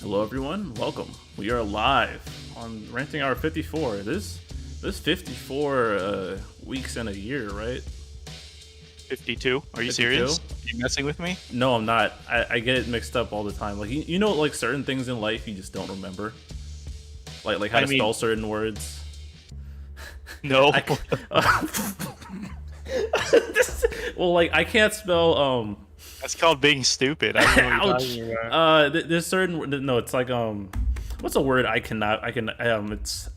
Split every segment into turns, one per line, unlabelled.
Hello everyone, welcome. We are live on Ranting Hour 54. This 54 weeks in a year, right?
52? Are you
52?
serious? Are you messing with me?
No, I'm not. I get it mixed up all the time. Like you know, like certain things in life you just don't remember. Like how to spell certain words.
No.
Well, like I can't spell
That's called being stupid. I don't know what you're talking about.
there's certain it's like what's a word I can it's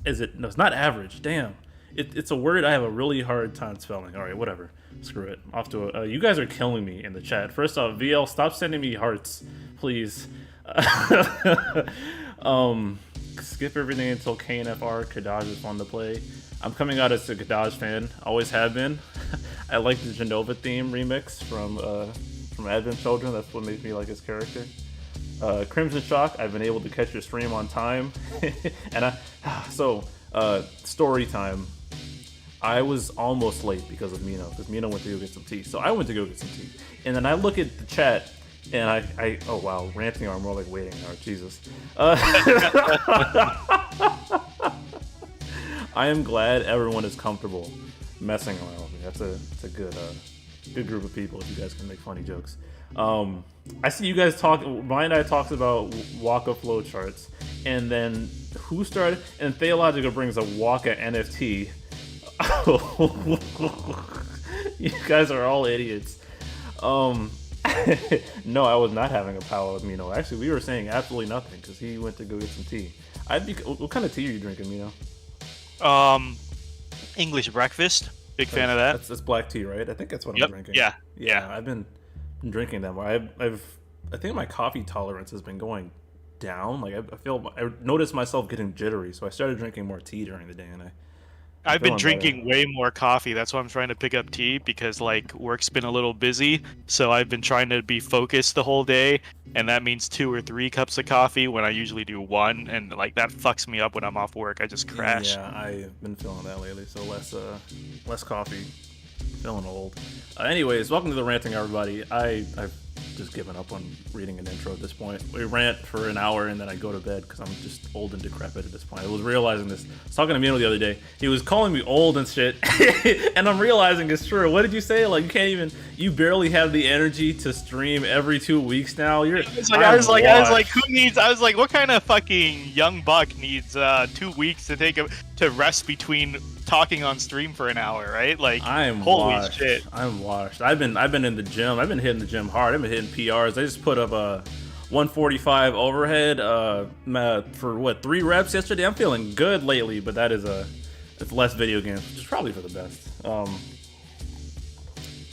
not average. Damn. It's a word I have a really hard time spelling. All right, whatever. Screw it. Off to you guys are killing me in the chat. First off, VL, stop sending me hearts, please. Skip everything until KNFR. Kadaj is fun to play. I'm coming out as a Kadaj fan. Always have been. I like the Genova theme remix from Advent Children. That's what makes me like his character. Crimson Shock, I've been able to catch your stream on time. And story time. I was almost late because of Mino, because Mino went to go get some tea. So I went to go get some tea. And then I look at the chat, and I oh wow, ranting hour, more like waiting hour, Jesus. I am glad everyone is comfortable messing around with me. That's a good group of people if you guys can make funny jokes. I see you guys talk. Ryan and I talks about Wakka flowcharts, and then who started? And Theologica brings a Wakka NFT. You guys are all idiots. No, I was not having a powwow with Mino. Actually, we were saying absolutely nothing because he went to go get some tea. What kind of tea are you drinking, Mino?
English breakfast. Big fan of that.
That's black tea, right? I think that's what I'm drinking.
Yeah.
I've been drinking that more. I think my coffee tolerance has been going down. Like I noticed myself getting jittery, so I started drinking more tea during the day, and
I've been drinking way more coffee. That's why I'm trying to pick up tea, because like work's been a little busy, so I've been trying to be focused the whole day, and that means 2 or 3 cups of coffee when I usually do 1, and like that fucks me up when I'm off work. I just crash.
Yeah, I've been feeling that lately, so less coffee. Feeling old. Anyways, welcome to the Ranting, everybody. I've just given up on reading an intro at this point. We rant for an hour and then I go to bed because I'm just old and decrepit at this point. I was realizing this. I was talking to Mino the other day. He was calling me old and shit, and I'm realizing it's true. What did you say? Like you barely have the energy to stream every 2 weeks now.
I was like, what kind of fucking young buck needs 2 weeks to rest between talking on stream for an hour, right? Like, holy shit.
I'm washed. I've been in the gym. I've been hitting the gym hard. I've been hitting PRs. I just put up a 145 overhead for 3 reps yesterday. I'm feeling good lately, but that is it's less video games, which is probably for the best.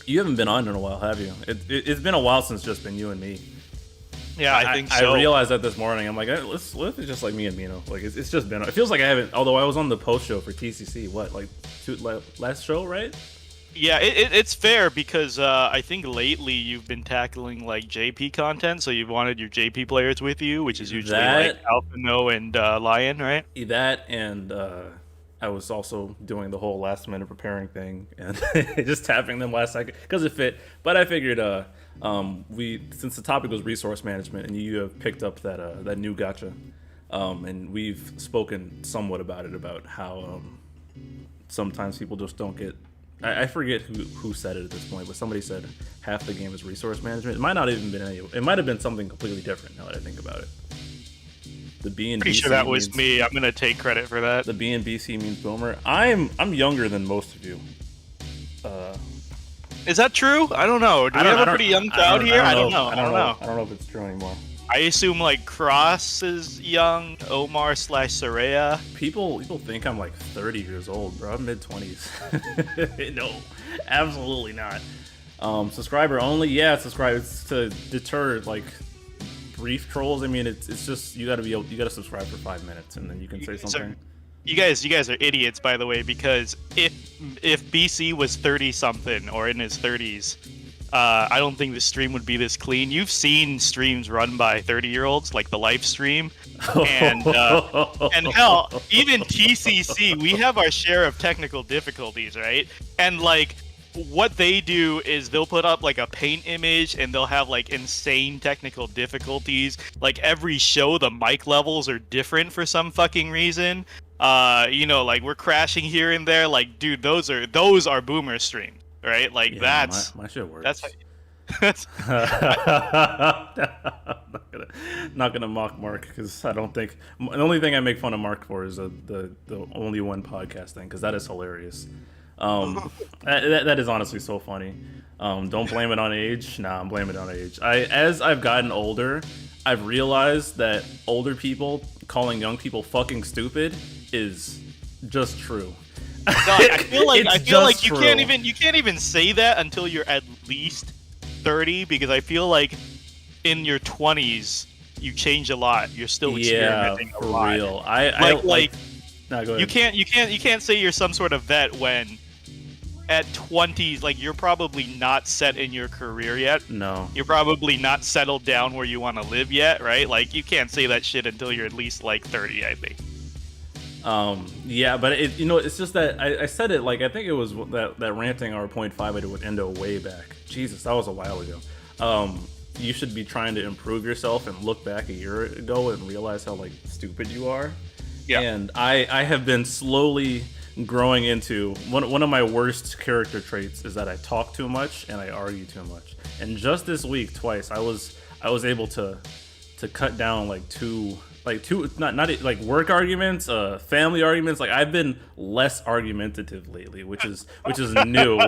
You haven't been on in a while, have you? It's been a while since just been you and me.
Yeah, I think so.
I realized that this morning. I'm like, let's just like me and Mino. Like it's just been. It feels like I haven't. Although I was on the post show for TCC. Last show, right?
Yeah, it's fair because I think lately you've been tackling like JP content, so you've wanted your JP players with you, which is usually like Alpha and Lion, right?
That and I was also doing the whole last minute preparing thing and just tapping them last second because it fit. But I figured since the topic was resource management and you have picked up that new gacha, and we've spoken somewhat about it, about how sometimes people just don't get. I forget who said it at this point, but somebody said half the game is resource management. It might not even been it might have been something completely different now that I think about it. The B and
Pretty sure that was me. I'm gonna take credit for that.
The B and BC means boomer. I'm younger than most of you.
Is that true? I don't know. Do we have a pretty young crowd here? I don't know.
I don't know if it's true anymore.
I assume like Cross is young, Omar / Soraya.
People think I'm like 30 years old, bro. I'm mid-20s. No, absolutely not. Subscriber only? Yeah, subscribe. It's to deter like brief trolls. I mean, it's just you gotta subscribe for 5 minutes and then you can say something.
You guys are idiots, by the way, because if BC was 30 something or in his 30s, I don't think the stream would be this clean. You've seen streams run by 30-year-olds, like the live stream, and hell, even TCC, we have our share of technical difficulties, right? And like what they do is they'll put up like a paint image and they'll have like insane technical difficulties. Like every show, the mic levels are different for some fucking reason. Like we're crashing here and there. Like, dude, those are boomer streams, right? Like
my shit works.
That's how,
not gonna mock Mark because I don't think the only thing I make fun of Mark for is the only one podcast thing because that is hilarious. That is honestly so funny. Don't blame it on age. Nah, I'm blaming it on age. As I've gotten older, I've realized that older people calling young people fucking stupid is just true.
No, I feel like you
true.
can't even say that until you're at least 30, because I feel like in your 20s you change a lot. You're still experimenting a lot.
Real. No, go ahead.
You can't say you're some sort of vet when at 20s, like, you're probably not set in your career yet.
No.
You're probably not settled down where you want to live yet, right? Like, you can't say that shit until you're at least like 30, I think.
Yeah, but it's just that I said it, like, I think it was that ranting hour 0.5 I did with Endo way back. Jesus, that was a while ago. You should be trying to improve yourself and look back a year ago and realize how, like, stupid you are. Yeah. And I have been slowly growing into one of my worst character traits is that I talk too much and I argue too much. And just this week, twice, I was able to cut down like two not like work arguments, family arguments. Like, I've been less argumentative lately, which is new.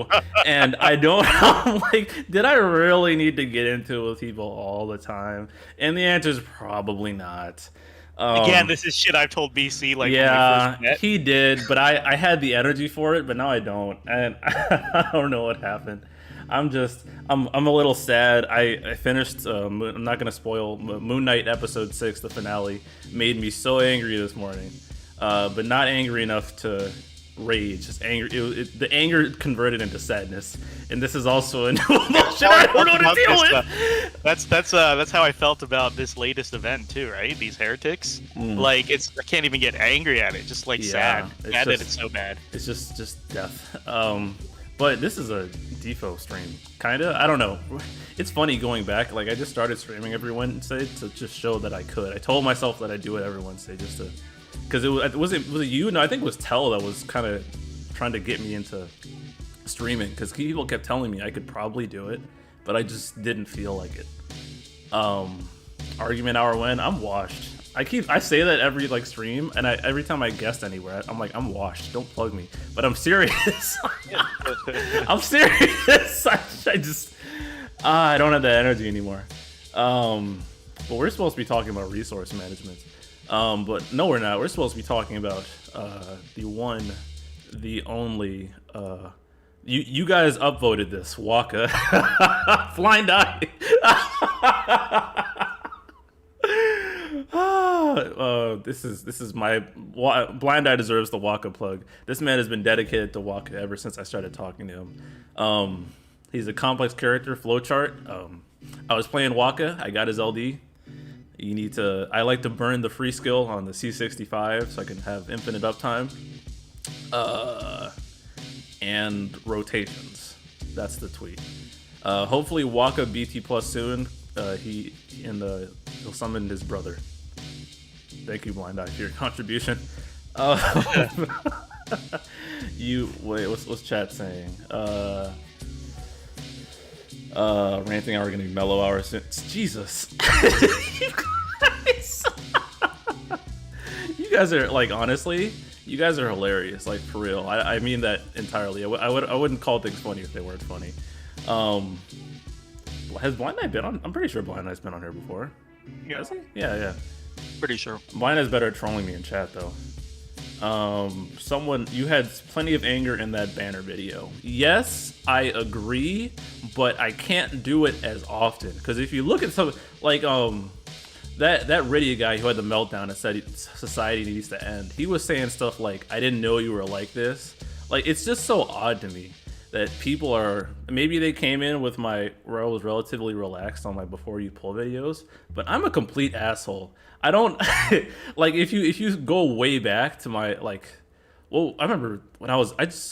And I'm like, did I really need to get into it with people all the time? And the answer is probably not.
Again, this is shit I've told BC, like,
yeah,
when we first met.
He did, but I had the energy for it, but now I don't, and I don't know what happened. I'm a little sad. I finished. I'm not gonna spoil Moon Knight episode 6, the finale. Made me so angry this morning, but not angry enough to rage. Just angry. The anger converted into sadness, and this is also a new emotion I don't know what to deal with.
That's how I felt about this latest event too, right? These heretics. Like, I can't even get angry at it. Just like sad that it's so bad.
It's just death. But this is a defo stream, kinda. I don't know. It's funny going back. Like, I just started streaming every Wednesday to just show that I could. I told myself that I'd do it every Wednesday just to, because was it you? No, I think it was Tell that was kind of trying to get me into streaming, because people kept telling me I could probably do it, but I just didn't feel like it. Argument hour when I'm washed. I say that every like stream, and every time I guest anywhere, I'm like, I'm washed. Don't plug me. But I'm serious. I'm serious. I don't have that energy anymore. But we're supposed to be talking about resource management. But no, we're not. We're supposed to be talking about the one, the only. You guys upvoted this, Wakka. Blind Eye. This is my Blind Eye deserves the Wakka plug. This man has been dedicated to Wakka ever since I started talking to him. He's a complex character, flowchart. I was playing Wakka. I got his LD. I like to burn the free skill on the C65 so I can have infinite uptime. And rotations. That's the tweet. Hopefully Wakka BT plus soon. He'll summon his brother. Thank you, Blind Eye, for your contribution. What's chat saying? Ranting hour gonna be mellow hour soon. Jesus. You guys are, like, honestly, you guys are hilarious, like, for real. I mean that entirely. I wouldn't call things funny if they weren't funny. Has Blind Eye been on? I'm pretty sure Blind Eye's been on here before.
Yeah.
Has he? Yeah.
Pretty sure.
Blind Eye's better at trolling me in chat, though. You had plenty of anger in that banner video. Yes, I agree, but I can't do it as often. Because if you look at some, like, that Riddia guy who had the meltdown and said society needs to end, he was saying stuff like, I didn't know you were like this. Like, it's just so odd to me that people are, maybe they came in with where I was relatively relaxed on my before you pull videos, but I'm a complete asshole. I don't, like, if you go way back to my, like, Well, I remember when I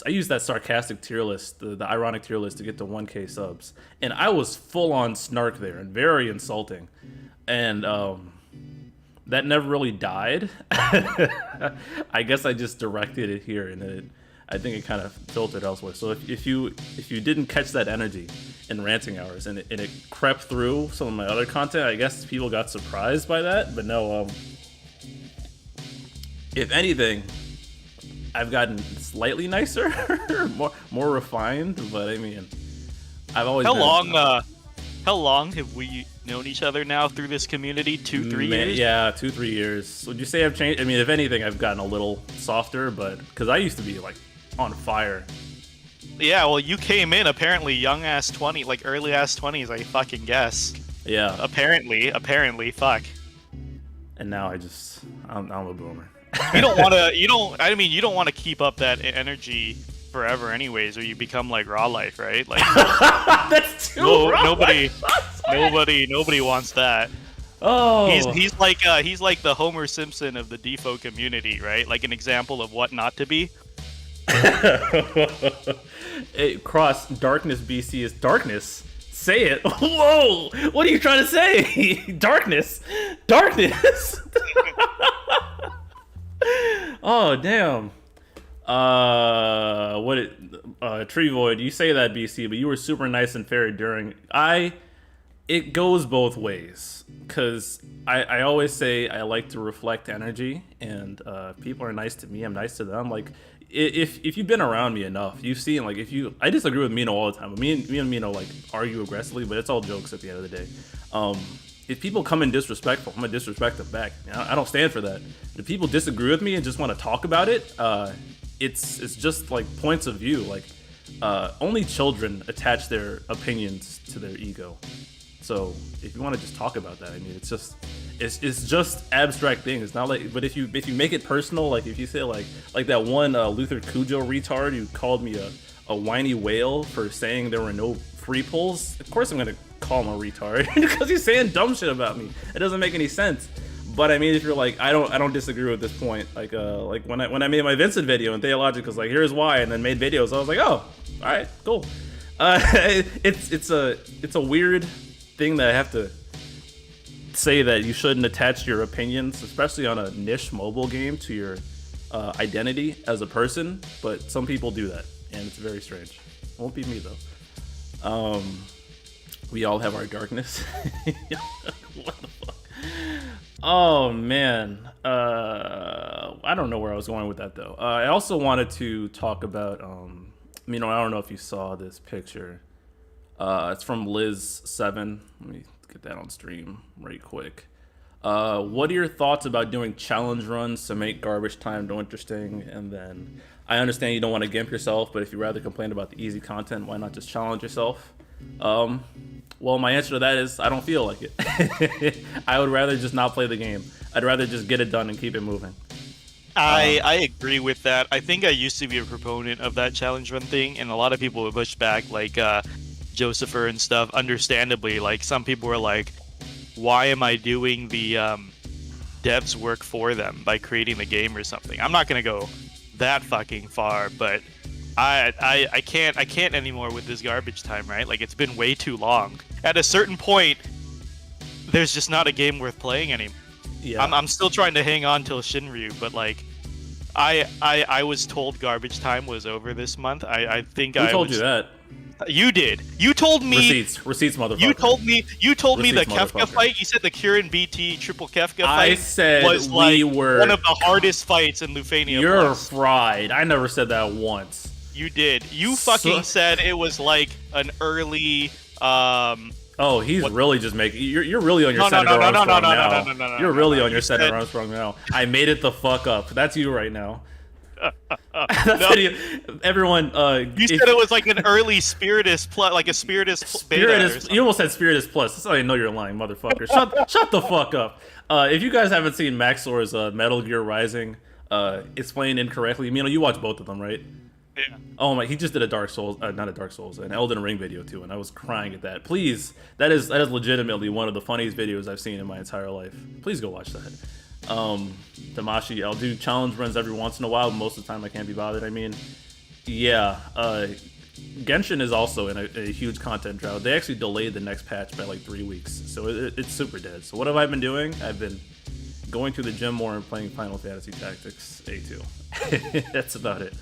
used that sarcastic tier list, the ironic tier list to get to 1K subs, and I was full on snark there and very insulting, and that never really died. I guess I just directed it here, and I think it kind of filtered elsewhere. So if you didn't catch that energy in ranting hours and it crept through some of my other content, I guess people got surprised by that. But no, if anything, I've gotten slightly nicer, more refined. But I mean, I've always
how long have we known each other now through this community? 2-3 years?
Yeah, 2-3 years. Would you say I've changed? I mean, if anything, I've gotten a little softer, but because I used to be like on fire.
Yeah, well, you came in apparently young ass 20, like early ass 20s, I fucking guess.
Yeah.
Apparently, fuck.
And now I'm a boomer.
You don't want to keep up that energy forever anyways, or you become like Raw Life, right? Like
that's too
nobody wants that.
Oh,
he's like the Homer Simpson of the Defo community, right? Like an example of what not to be.
Hey, Cross, darkness BC is darkness. Say it. Whoa, what are you trying to say? Darkness. Oh damn. Tree Void, you say that BC, but you were super nice and fair during. It goes both ways, because I always say I like to reflect energy, and people are nice to me, I'm nice to them. Like, if you've been around me enough, you've seen, like, I disagree with Mino all the time, but me and Mino, like, argue aggressively, but it's all jokes at the end of the day. If people come in disrespectful, I'm gonna disrespect them back. You know, I don't stand for that. If people disagree with me and just want to talk about it, it's just like points of view. Like, only children attach their opinions to their ego. So if you want to just talk about that, I mean, it's just abstract things. It's not like, but if you make it personal, like if you say like that one Luther Cujo retard who called me a whiny whale for saying there were no free pulls, of course I'm gonna call him a retard because he's saying dumb shit about me. It doesn't make any sense. But I mean, if you're like, I don't disagree with this point. Like when I made my Vincent video and Theologic was like, here's why, and then made videos, I was like, oh, all right, cool. It's a weird thing that I have to say, that you shouldn't attach your opinions, especially on a niche mobile game, to your identity as a person. But some people do that, and it's very strange. Won't be me though. We all have our darkness. What the fuck? Oh man, I don't know where I was going with that though. I also wanted to talk about, I don't know if you saw this picture. It's from Liz7. Let me get that on stream right quick. What are your thoughts about doing challenge runs to make garbage time more interesting? And then, I understand you don't want to gimp yourself, but if you rather complain about the easy content, why not just challenge yourself? Well, my answer to that is I don't feel like it. I would rather just not play the game. I'd rather just get it done and keep it moving.
I agree with that. I think I used to be a proponent of that challenge run thing, and a lot of people would push back, like Josepher and stuff. Understandably, like some people were like, "Why am I doing the devs' work for them by creating the game or something?" I'm not gonna go that fucking far, but I can't anymore with this garbage time, right? Like, it's been way too long. At a certain point, there's just not a game worth playing anymore. Yeah. I'm still trying to hang on till Shinryu, but like, I was told garbage time was over this month. I think
Who told you that?
You did. You told me
receipts, motherfucker.
You told me the
Receipts,
Kefka fight. You said the Kirin BT triple Kefka fight.
I said
was like
were
one of the hardest fights in Lufania.
You're
Plus.
fried. I never said that once.
You did. You fucking said it was like an early.
Oh, he's really just making. You're really on your Senator Armstrong now.
No.
You're really on your Senator Armstrong now. I made it the fuck up. That's you right now. Video, everyone.
You said it was like an early Spiritus plus, like a Spiritus beta.
You almost said Spiritus Plus. That's how you know you're lying, motherfucker. Shut the fuck up. If you guys haven't seen Maxor's Metal Gear Rising explained incorrectly, you watch both of them, right?
Yeah.
Oh my, he just did a Dark Souls, not a Dark Souls, an Elden Ring video too, and I was crying at that. Please, that is legitimately one of the funniest videos I've seen in my entire life. Please go watch that. Damashi, I'll do challenge runs every once in a while. Most of the time, I can't be bothered. I mean, yeah. Genshin is also in a huge content drought. They actually delayed the next patch by like 3 weeks, so it's super dead. So what have I been doing? I've been going to the gym more and playing Final Fantasy Tactics A2. That's about it.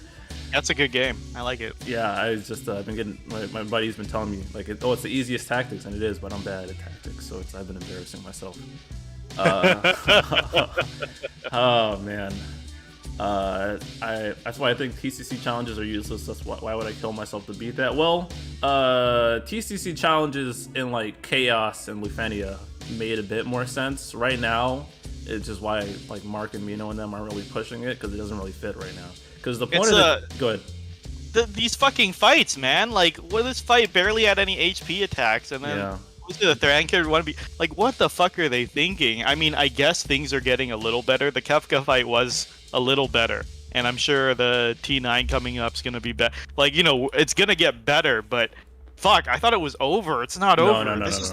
That's a good game. I like it.
Yeah, I've been getting my buddy's been telling me like, it's the easiest tactics, and it is, but I'm bad at tactics, so I've been embarrassing myself. Oh man. That's why I think TCC challenges are useless. Why would I kill myself to beat that? Well, TCC challenges in like Chaos and Lufenia made a bit more sense. Right now, it's just why like Mark and Mino and them aren't really pushing it, because it doesn't really fit right now. Because the point go ahead.
These fucking fights, man. Like, this fight barely had any HP attacks, and then.
Yeah.
The Thrankard want to be like, what the fuck are they thinking? I mean, I guess things are getting a little better. The Kefka fight was a little better, and I'm sure the T9 coming up is gonna be better. Like, it's gonna get better, but fuck, I thought it was over. It's not over. This is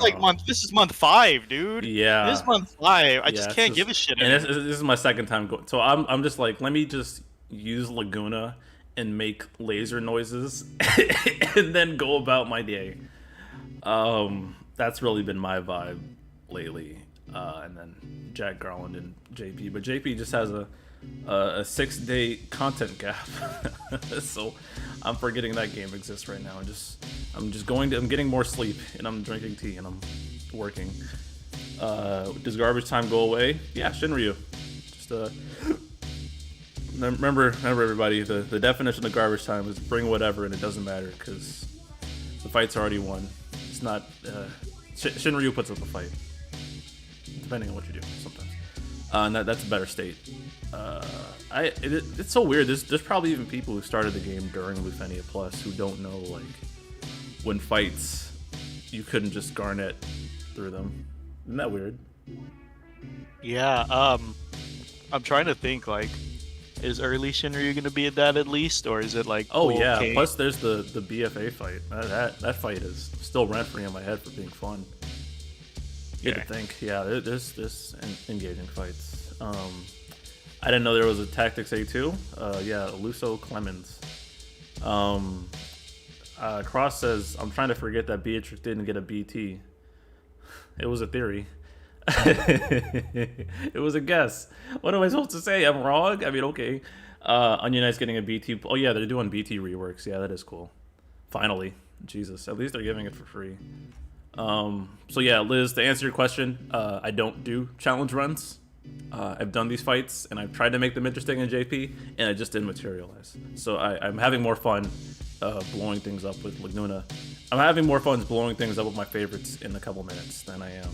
month 5, dude.
Yeah.
This is month 5. I just can't give a shit.
And this is my second time going. So I'm just like, let me just use Laguna and make laser noises, and then go about my day. That's really been my vibe lately, and then Jack Garland and JP. But JP just has a 6-day content gap, so I'm forgetting that game exists right now. I'm getting more sleep, and I'm drinking tea, and I'm working. Does garbage time go away? Yeah, Shinryu. Just remember everybody. The definition of garbage time is bring whatever, and it doesn't matter because the fight's already won. It's not. Shinryu puts up a fight, depending on what you do sometimes, and that's a better state. It's so weird. There's probably even people who started the game during Lufenia Plus who don't know like when fights you couldn't just garnet through them. Isn't that weird?
Yeah. I'm trying to think like. Is early Shinryu going to be that at least, or is it like?
Oh yeah. Game? Plus, there's the BFA fight. That fight is still rent free in my head for being fun. You to think, yeah. There's engaging fights. I didn't know there was a Tactics A2. Yeah, Luso Clemens. Cross says, I'm trying to forget that Beatrix didn't get a BT. It was a theory. It was a guess. What am I supposed to say? I'm wrong? I mean, okay. Onion Knight's getting a BT. Oh, yeah, they're doing BT reworks. Yeah, that is cool. Finally. Jesus. At least they're giving it for free. So, yeah, Liz, to answer your question, I don't do challenge runs. I've done these fights, and I've tried to make them interesting in JP, and it just didn't materialize. So I'm having more fun blowing things up with Laguna. I'm having more fun blowing things up with my favorites in a couple minutes than I am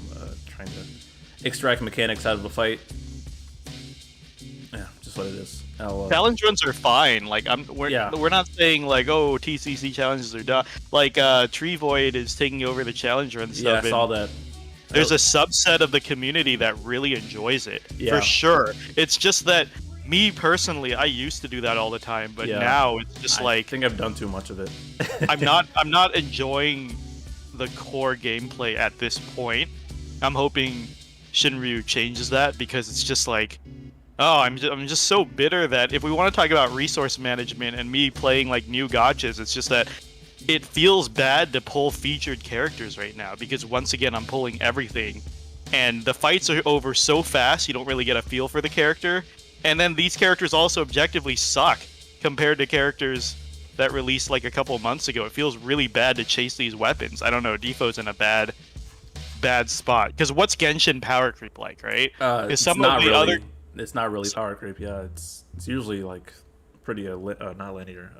trying to extract mechanics out of a fight. Yeah, just what it is.
Challenge runs are fine. Like we're not saying like, oh, TCC challenges are done. Like Tree Void is taking over the challenge run stuff.
Yeah, I saw that.
There's a subset of the community that really enjoys it, for sure. It's just that me personally, I used to do that all the time, but now it's just I
think I've done too much of it.
I'm not enjoying the core gameplay at this point. I'm hoping Shinryu changes that, because it's just like, oh, I'm just so bitter that if we want to talk about resource management and me playing like new gotchas, it's just that it feels bad to pull featured characters right now, because once again I'm pulling everything, and the fights are over so fast you don't really get a feel for the character. And then these characters also objectively suck compared to characters that released like a couple months ago. It feels really bad to chase these weapons. I don't know, Defoe's in a bad spot. Because what's Genshin power creep like, right?
It's not really power creep. Yeah, it's usually like pretty not linear,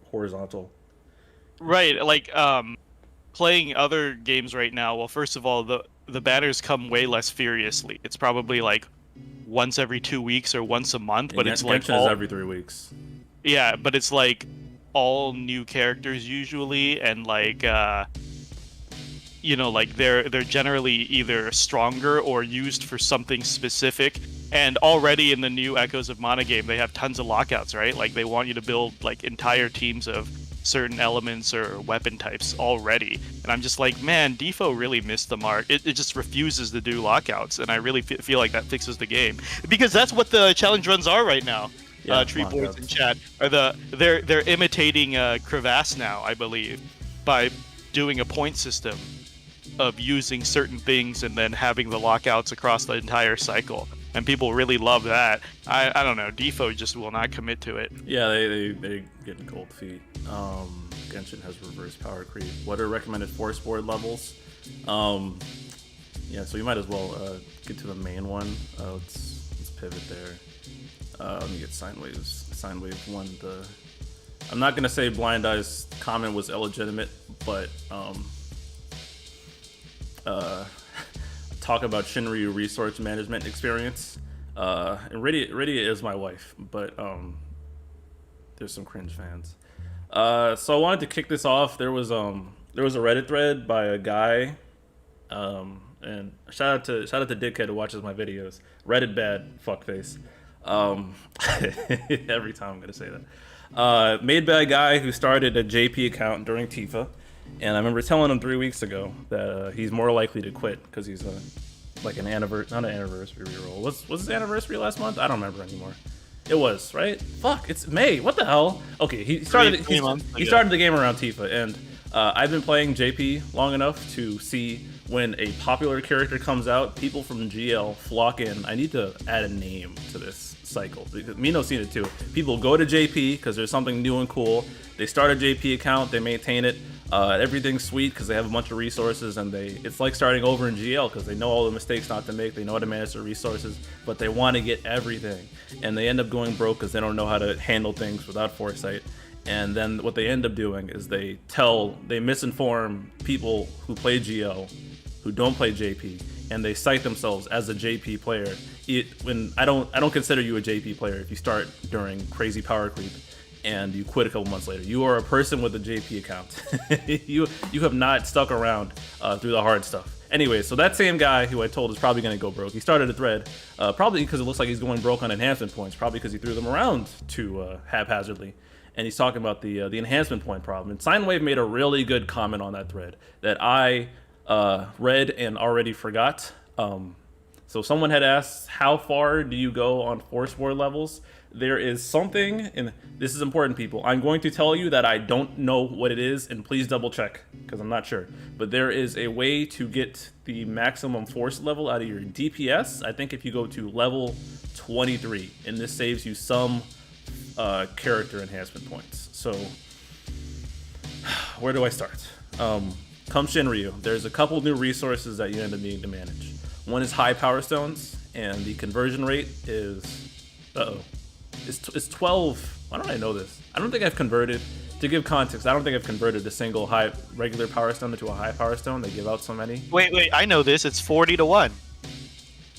horizontal.
Right, like playing other games right now. Well, first of all, the banners come way less furiously. It's probably like once every 2 weeks or once a month, but it's like
Genshin is every 3 weeks.
Yeah, but it's like all new characters usually, and like like they're generally either stronger or used for something specific. And already in the new Echoes of Mana game, they have tons of lockouts, right? Like they want you to build like entire teams of certain elements or weapon types already. And I'm just like, man, Defo really missed the mark. It just refuses to do lockouts, and I really feel like that fixes the game, because that's what the challenge runs are right now.
Yeah,
Tree Boys in chat are they're imitating Crevasse now, I believe, by doing a point system of using certain things and then having the lockouts across the entire cycle. And people really love that. I don't know. Defo just will not commit to it.
Yeah, they get cold feet. Genshin has reverse power creep. What are recommended force board levels? Yeah, so you might as well get to the main one. Let's pivot there. Let me get sine waves. Sine wave 1. I'm not gonna say Blind Eye's comment was illegitimate, but talk about Shinryu resource management experience. And Rydia is my wife, but there's some cringe fans. So I wanted to kick this off. There was a Reddit thread by a guy, and shout out to Dickhead who watches my videos. Reddit bad fuckface. Every time I'm gonna say that. Made by a guy who started a JP account during Tifa. And I remember telling him 3 weeks ago that he's more likely to quit because he's like not an anniversary reroll. Was his anniversary last month? I don't remember anymore. It was, right? Fuck, it's May. What the hell? Okay, he started the game around Tifa, and I've been playing JP long enough to see when a popular character comes out, people from GL flock in. I need to add a name to this cycle, because Mino's seen it too. People go to JP because there's something new and cool. They start a JP account, they maintain it. Everything's sweet because they have a bunch of resources, and it's like starting over in GL because they know all the mistakes not to make, they know how to manage their resources, but they want to get everything, and they end up going broke because they don't know how to handle things without foresight. And then what they end up doing is they misinform people who play GL, who don't play JP, and they cite themselves as a JP player. When I don't consider you a JP player if you start during crazy power creep and you quit a couple months later. You are a person with a JP account. you have not stuck around through the hard stuff. Anyway, so that same guy who I told is probably going to go broke. He started a thread, probably because it looks like he's going broke on enhancement points, probably because he threw them around too haphazardly. And he's talking about the enhancement point problem. And Sinewave made a really good comment on that thread that I read and already forgot. So someone had asked, how far do you go on force war levels? There is something, and this is important, people. I'm going to tell you that I don't know what it is, and please double check, because I'm not sure. But there is a way to get the maximum force level out of your DPS, I think if you go to level 23, and this saves you some character enhancement points. So, where do I start? Come Shinryu, there's a couple new resources that you end up needing to manage. One is high power stones, and the conversion rate is, it's 12. Why don't I know this? I don't think I've converted. To give context, I don't think I've converted a single high regular power stone into a high power stone. They give out so many.
Wait, I know this. It's 40 to 1.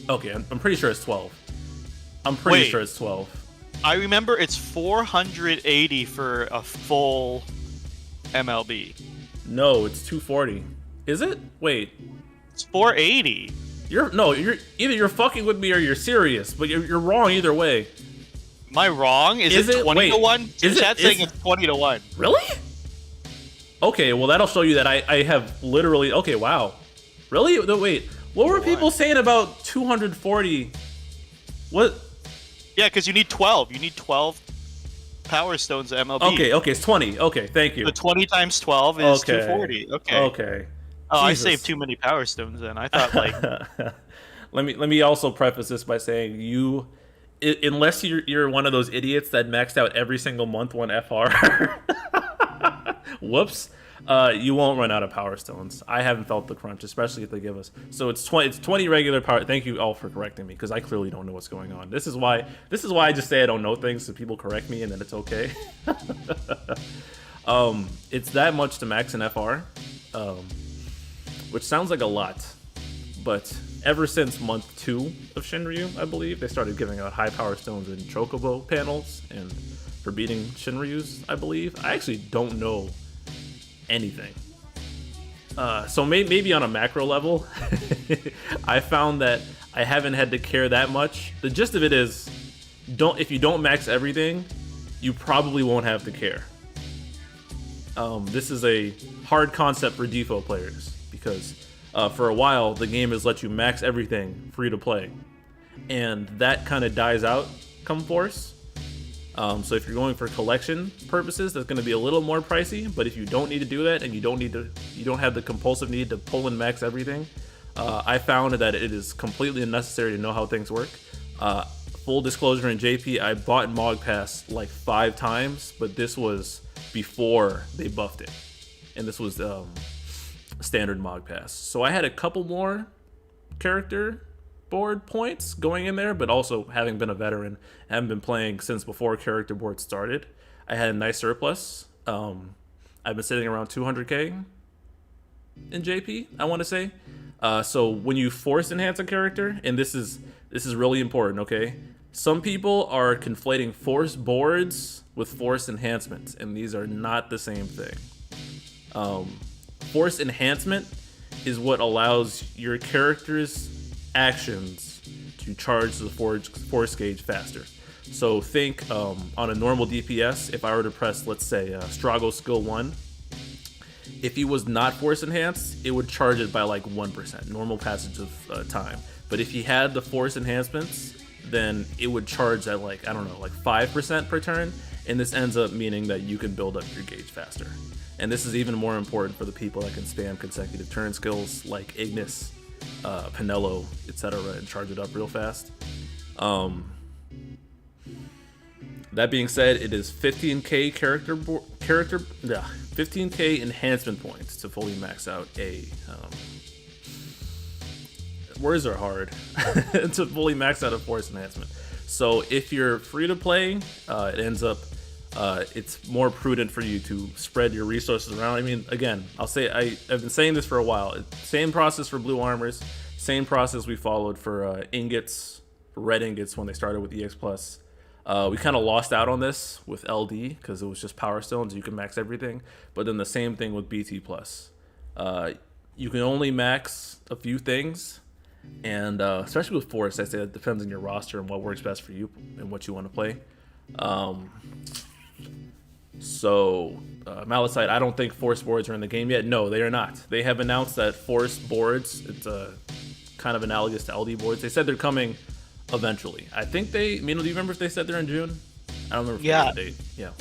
Okay, I'm pretty sure it's 12. I'm pretty sure it's 12.
I remember it's 480 for a full MLB.
No, it's 240. Is it? Wait.
It's 480.
You're either you're fucking with me or you're serious, but you're wrong either way.
Am I wrong? Is it 20 to 1? Chat's saying it's 20 to 1.
Really? Okay, well that'll show you that I have literally. Okay, wow. Really? No, wait. What were people saying about 240? What?
Yeah, because you need 12. You need 12 power stones at MLB.
Okay, it's 20. Okay, thank you.
So 20 times 12 is 240.
Okay.
Oh, Jesus. I saved too many power stones then. I thought like.
Let me also preface this by saying unless you're one of those idiots that maxed out every single month one FR, whoops, you won't run out of power stones. I haven't felt the crunch, especially if they give us. So it's 20 regular power. Thank you all for correcting me, because I clearly don't know what's going on. This is why I just say I don't know things, so people correct me and then it's okay. It's that much to max an FR, which sounds like a lot, but ever since month 2 of Shinryu, I believe, they started giving out high power stones in Chocobo panels and for beating Shinryus, I believe. I actually don't know anything. So maybe on a macro level, I found that I haven't had to care that much. The gist of it is, if you don't max everything, you probably won't have to care. This is a hard concept for default players because for a while the game has let you max everything free to play, and that kind of dies out come Force. So if you're going for collection purposes, that's going to be a little more pricey. But if you don't need to do that and you don't have the compulsive need to pull and max everything, I found that it is completely unnecessary to know how things work. Full disclosure in JP, I bought Mog Pass like 5 times, but this was before they buffed it, and this was standard Mog Pass. So I had a couple more character board points going in there, but also having been a veteran, haven't been playing since before character board started, I had a nice surplus. I've been sitting around 200k in JP, I want to say. So when you force enhance a character, and this is really important, okay? Some people are conflating force boards with force enhancements, and these are not the same thing. Force enhancement is what allows your character's actions to charge the force gauge faster. So think on a normal DPS, if I were to press, let's say, Strago skill 1, if he was not force enhanced, it would charge it by like 1%, normal passage of time. But if he had the force enhancements, then it would charge at like, I don't know, like 5% per turn. And this ends up meaning that you can build up your gauge faster. And this is even more important for the people that can spam consecutive turn skills like Ignis, Penelo, etc., and charge it up real fast. That being said, it is 15k 15k enhancement points to fully max out a. Words are hard to fully max out a force enhancement. So if you're free to play, it ends up. It's more prudent for you to spread your resources around. I mean, again, I'll say I've been saying this for a while. Same process for blue armors, same process we followed for ingots, red ingots when they started with EX Plus. We kind of lost out on this with LD because it was just power stones. You can max everything, but then the same thing with BT Plus. You can only max a few things, and especially with Force, I say it depends on your roster and what works best for you and what you want to play. So, Malicite, I don't think Force boards are in the game yet. No, they are not. They have announced that Force boards, it's kind of analogous to LD boards. They said they're coming eventually. I think do you remember if they said they're in June? I don't remember if they date. Yeah.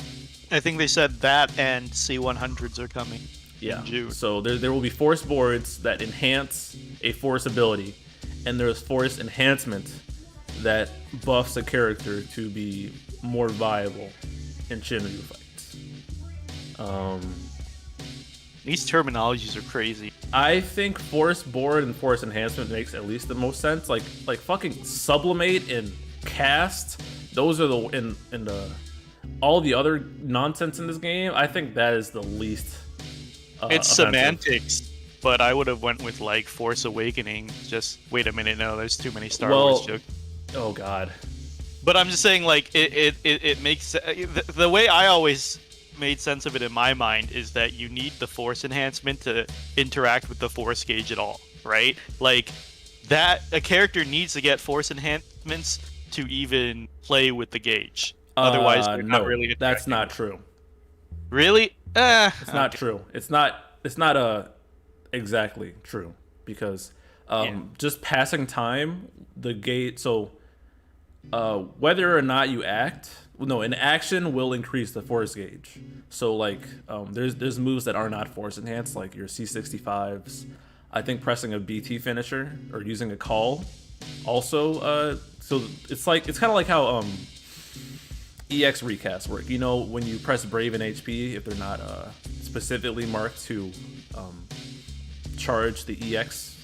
I think they said that and C100s are coming in June.
So there will be Force boards that enhance a Force ability, and there's Force enhancement that buffs a character to be more viable in Shinryu fights.
These terminologies are crazy.
I think Force board and Force enhancement makes at least the most sense. Like fucking sublimate and cast. Those are all the other nonsense in this game. I think that is the least.
It's
offensive.
Semantics, but I would have went with like Force Awakening. Just wait a minute, no, there's too many Star Wars jokes.
Oh God.
But I'm just saying, like it makes the way I always made sense of it in my mind is that you need the Force enhancement to interact with the Force gauge at all, right? Like that a character needs to get Force enhancements to even play with the gauge. Otherwise, they're not really.
That's not true.
Really?
It's not true. It's not exactly true because just passing time, the gate. So whether or not you act. No, an action will increase the force gauge. So like, there's moves that are not force enhanced, like your C65s. I think pressing a BT finisher or using a call, also. So it's kind of like how EX recasts work. You know, when you press Brave and HP, if they're not specifically marked to charge the EX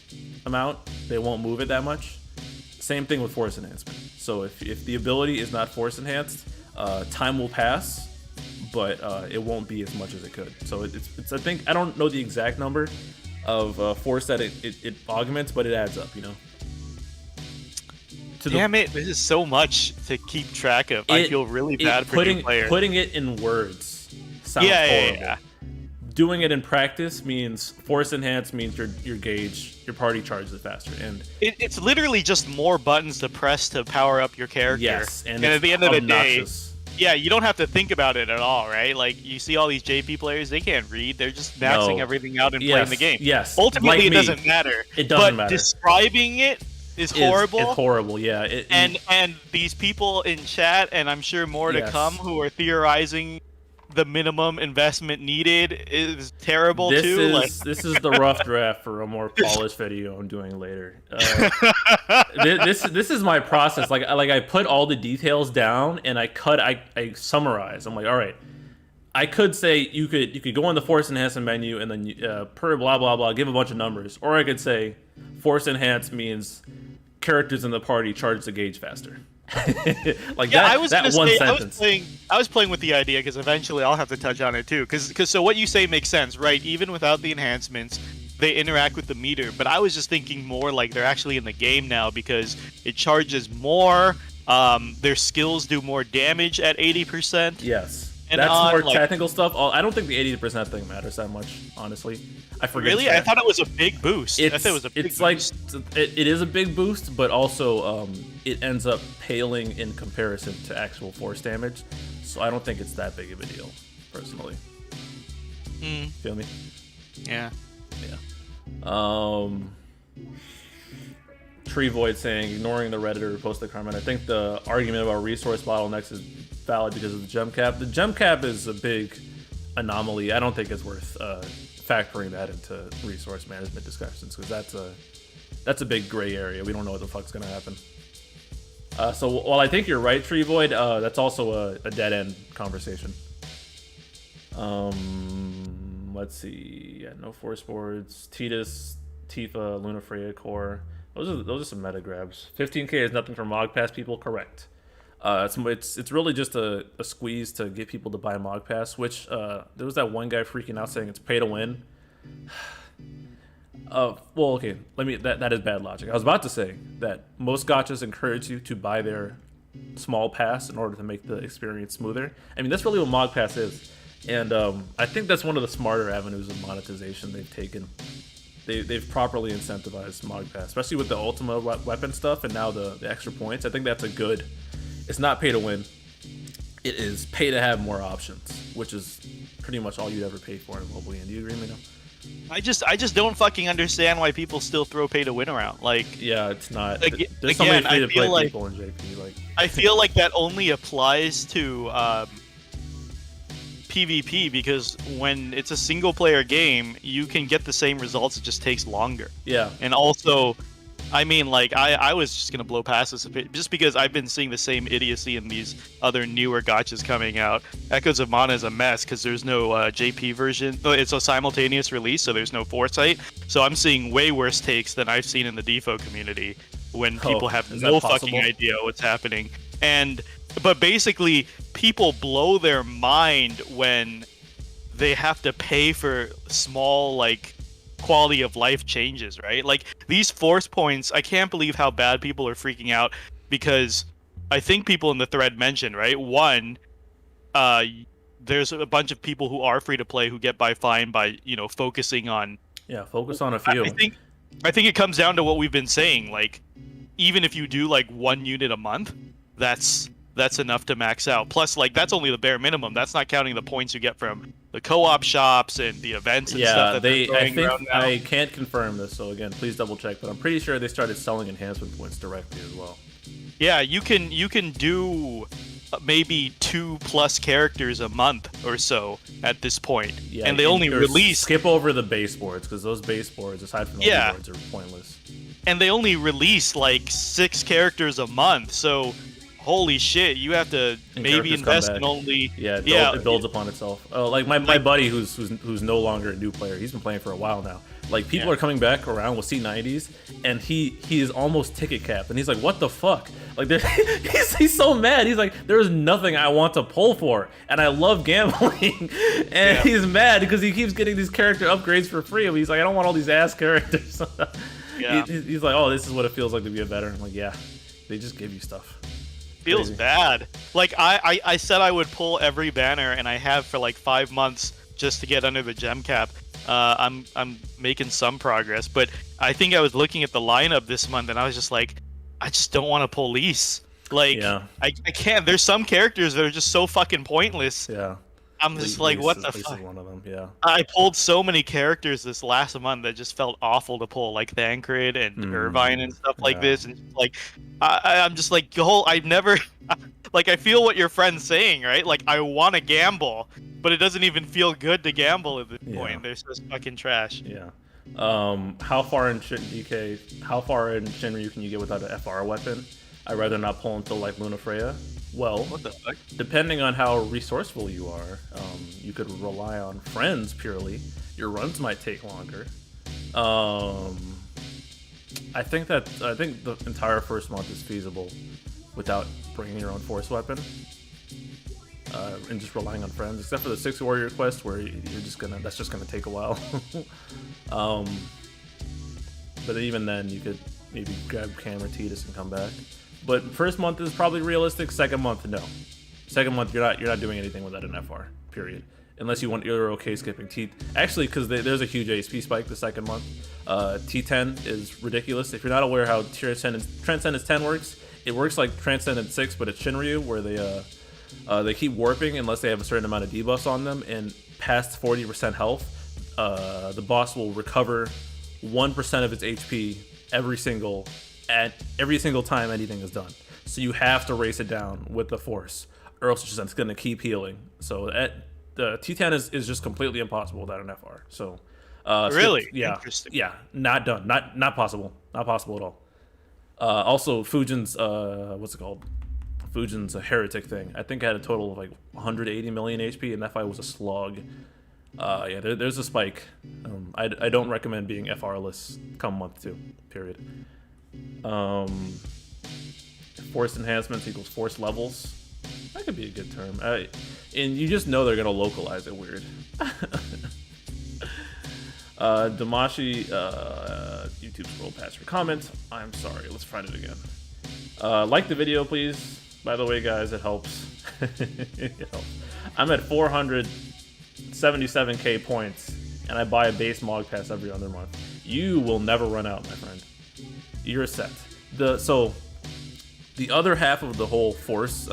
amount, they won't move it that much. Same thing with force enhancement. So if the ability is not force enhanced, time will pass, but it won't be as much as it could. So it's I think, I don't know the exact number of force that it augments, but it adds up, you know.
Damn it, this is so much to keep track of. I feel really bad for new players.
Putting it in words sounds horrible. Yeah. Doing it in practice means force enhanced means your gauge, your party charges it faster, and
it's literally just more buttons to press to power up your character.
Yes, and
at the end of the day, Yeah, you don't have to think about it at all, right? Like you see all these JP players, they can't read. They're just maxing
No.
everything out and
Yes,
playing the game.
yes.
Ultimately,
Like
it
me.
doesn't matter.
It doesn't
but
matter.
Describing it is horrible.
It's horrible, yeah.
And these people in chat, and I'm sure more to
Yes.
come, who are theorizing the minimum investment needed is terrible too.
This is the rough draft for a more polished video I'm doing later. This is my process. Like I put all the details down and I summarize. I'm like, all right. I could say you could go on the force enhancement menu and then per blah blah blah give a bunch of numbers, or I could say force enhance means characters in the party charge the gauge faster. Like
yeah,
that one sentence.
I was playing with the idea because eventually I'll have to touch on it too. Because so what you say makes sense, right? Even without the enhancements, they interact with the meter. But I was just thinking more like they're actually in the game now because it charges more. Their skills do more damage at 80%.
Yes.
And
that's more technical stuff. I don't think the 80% thing matters that much, honestly. I forget.
Really? I thought it was a big boost. I thought it was a big boost.
Like it is a big boost, but also it ends up paling in comparison to actual force damage. So I don't think it's that big of a deal, personally. Feel me?
Yeah.
Yeah. Tree Void saying, ignoring the Redditor who posted the comment, I think the argument about resource bottlenecks is valid because of the gem cap. The gem cap is a big anomaly. I don't think it's worth factoring that into resource management discussions because that's a big gray area. We don't know what the fuck's gonna happen. So while I think you're right, Tree Void, that's also a dead end conversation. Let's see. Yeah, no force boards. Titus, Tifa, Luna Freya core. Those are some meta grabs. 15k is nothing for Mog Pass people. Correct. It's really just a squeeze to get people to buy Mog Pass. Which there was that one guy freaking out saying it's pay to win. Well, okay. That is bad logic. I was about to say that most gachas encourage you to buy their small pass in order to make the experience smoother. I mean, that's really what Mog Pass is, and I think that's one of the smarter avenues of monetization they've taken. They've properly incentivized Mog Pass, especially with the Ultima weapon stuff and now the extra points. I think that's a good. It's not pay to win. It is pay to have more options, which is pretty much all you'd ever pay for in mobile game. Do you agree, Mino?
I just don't fucking understand why people still throw pay to win around. Like,
yeah, it's not. There's
again,
so many free to play people in JP. Like,
I feel like that only applies to PvP because when it's a single player game, you can get the same results. It just takes longer.
Yeah.
And also, I mean, like, I was just gonna blow past this a bit just because I've been seeing the same idiocy in these other newer gachas coming out. Echoes of Mana is a mess because there's no JP version. It's a simultaneous release, so there's no foresight. So I'm seeing way worse takes than I've seen in the Defo community when people have no fucking idea what's happening. But basically, people blow their mind when they have to pay for small, like, quality of life changes, right? Like, these force points, I can't believe how bad people are freaking out because I think people in the thread mentioned, right? One, there's a bunch of people who are free to play who get fined by, focusing on...
Yeah, focus on a few.
I think it comes down to what we've been saying. Like, even if you do, like, 1 unit a month, that's enough to max out. Plus, like, that's only the bare minimum. That's not counting the points you get from the co-op shops and the events and stuff that they're throwing around now.
I can't confirm this, so again, please double check. But I'm pretty sure they started selling enhancement points directly as well.
Yeah, you can do maybe 2+ characters a month or so at this point.
Yeah,
and they only release...
Skip over the base boards, because those base boards, aside from the boards, are pointless.
And they only release, like, 6 characters a month, so... Holy shit! You have to maybe invest in only.
Yeah, it builds upon itself. Like my buddy who's no longer a new player. He's been playing for a while now. Like people are coming back around with C90s, and he is almost ticket capped, and he's like, "What the fuck?" Like he's so mad. He's like, "There is nothing I want to pull for, and I love gambling," and he's mad because he keeps getting these character upgrades for free. But he's like, "I don't want all these ass characters." He's like, "Oh, this is what it feels like to be a veteran." I'm like, yeah, they just give you stuff.
Feels bad. Like I said I would pull every banner, and I have for like 5 months just to get under the gem cap. I'm making some progress, but I think I was looking at the lineup this month, and I was just like, I just don't want to pull Lise. Like,
Yeah.
I can't. There's some characters that are just so fucking pointless.
Yeah.
I'm just like, what the
Lise
fuck?
is one of them. Yeah.
I pulled so many characters this last month that just felt awful to pull, like Thancred and Irvine and stuff like this, and like, I'm just like, I've never, like, I feel what your friend's saying, right? Like, I want to gamble, but it doesn't even feel good to gamble at this point. They're just fucking trash.
Yeah. How far in how far in Shinryu can you get without an FR weapon? I'd rather not pull until like Luna Freya. Well,
What the fuck?
depending on how resourceful you are, you could rely on friends purely. Your runs might take longer. I think the entire first month is feasible without bringing your own force weapon. And just relying on friends, except for the 6 warrior quest where that's just gonna take a while. But even then, you could maybe grab camera Titus and come back. But first month is probably realistic. Second month, no. Second month, you're not doing anything without an FR. Period. Unless you're okay skipping T. Actually, because there's a huge ASP spike the second month. T10 is ridiculous. If you're not aware how Transcendence 10 works, it works like Transcendence 6, but it's Shinryu, where they keep warping unless they have a certain amount of debuffs on them, and past 40% health, the boss will recover 1% of its HP every single time anything is done. So you have to race it down with the force, or else it's just going to keep healing. So the T10 is just completely impossible without an FR. So
Really?
yeah,
Interesting.
yeah, not done, not possible at all. Also, Fujin's what's it called? Fujin's a heretic thing. I think it had a total of like 180 million HP, and that fight was a slog. Yeah, there's a spike. I don't recommend being FR-less come month 2. Period. Force enhancements equals force levels. That could be a good term. And you just know they're gonna localize it weird. Damashi, YouTube scroll past your comment. I'm sorry. Let's find it again. Like the video, please. By the way, guys, it helps. It helps. I'm at 477k points, and I buy a base Mog Pass every other month. You will never run out, my friend. You're set. So the other half of the whole force,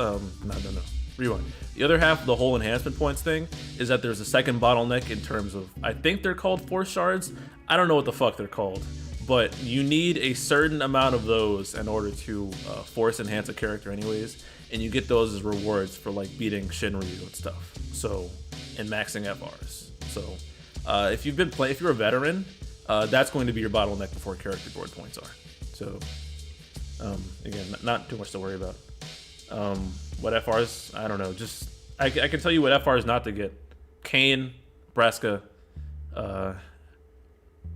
rewind. The other half of the whole enhancement points thing is that there's a second bottleneck in terms of, I think they're called force shards. I don't know what the fuck they're called, but you need a certain amount of those in order to force enhance a character anyways, and you get those as rewards for like beating Shinryu and stuff. So, and maxing FRs. So, if you're a veteran, that's going to be your bottleneck before character board points are. So, again, not too much to worry about. What FRs? I don't know. Just I can tell you what FRs not to get: Kane, Braska,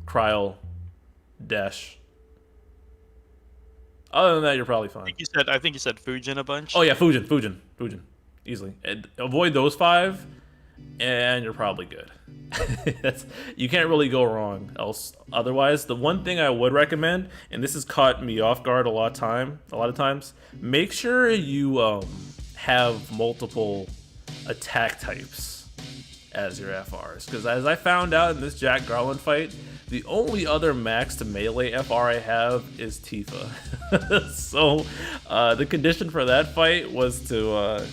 Kryl, Dash. Other than that, you're probably fine.
I think you said Fujin a bunch.
Oh yeah, Fujin, easily. Avoid those 5, and you're probably good. You can't really go wrong otherwise. The one thing I would recommend, and this has caught me off guard a lot of times, make sure you have multiple attack types as your FRs, because as I found out in this Jack Garland fight, the only other max to melee FR I have is Tifa. So the condition for that fight was to